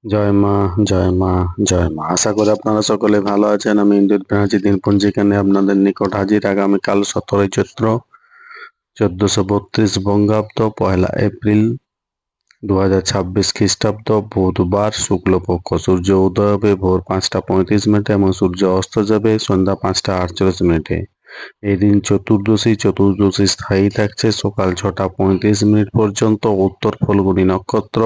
জয় মা, জয় মা, জয় মা। আশা করি আপনারা সকলে ভালো আছেন। আমি ইন্দুর ব্যানার্জি দিনপঞ্জিকা নিয়ে আপনাদের নিকট হাজির। আগামীকাল 17ই চৈত্র 1432 বঙ্গাব্দ, 1 এপ্রিল 2026 খ্রিস্টাব্দ, বুধবার, শুক্লপক্ষ। সূর্য উদয় হবে ভোর 5টা 35 মিনিটে এবং সূর্য অস্ত যাবে সন্ধ্যা 5টা 48 মিনিটে। এই দিন চতুর্দশী। চতুর্দশী স্থায়ী থাকছে সকাল 6টা 35 মিনিট পর্যন্ত উত্তর ফল্গুনী নক্ষত্র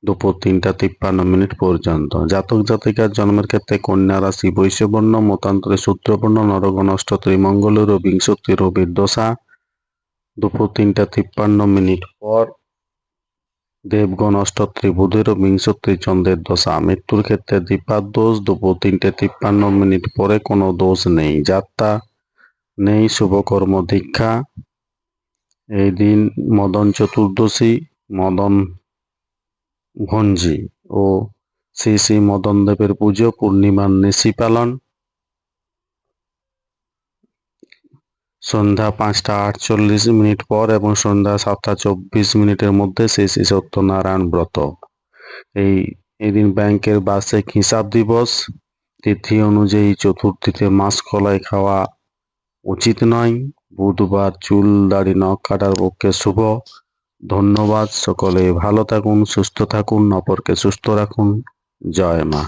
দুপুর 3টা 53 মিনিট পর্যন্ত। জাতক জাতিকার জন্মের ক্ষেত্রে কন্যা রাশি বৈশ্যবর্ণ, মতান্তরে শূদ্রবর্ণ, নরগণ অষ্টত্রী মঙ্গলের ও বিংশতি রবির দশা দুপুর 3টা 53 মিনিট পর, দেবগণ অষ্টত্রী বুধের ও বিংশতি চন্দ্রের দশা। মৃত্যুর ক্ষেত্রে দ্বিপাদ দোষ দুপুর 3টে 53 মিনিট পরে, কোনো দোষ নেই, যাত্রা নেই, শুভকর্ম দীক্ষা। এই দিন মদন চতুর্দশী, মদন ভঞ্জি ও শ্রী শ্রী মদন দেবের পুজো, পূর্ণিমার নিশি পালন। সন্ধ্যা 5টা 48 মিনিট পর এবং সন্ধ্যা 7টা 24 মিনিটের মধ্যে শ্রী শ্রী সত্যনারায়ণ ব্রত। এই দিন ব্যাংকের বার্ষিক হিসাব দিবস। তিথি অনুযায়ী চতুর্থীতে মাছ কলাই খাওয়া উচিত নয়। বুধবার চুল দাড়ি নখ কাটার পক্ষে শুভ। ধন্যবাদ। সকলে ভালো থাকুন, সুস্থ থাকুন, অপরকে সুস্থ রাখুন। জয় মা।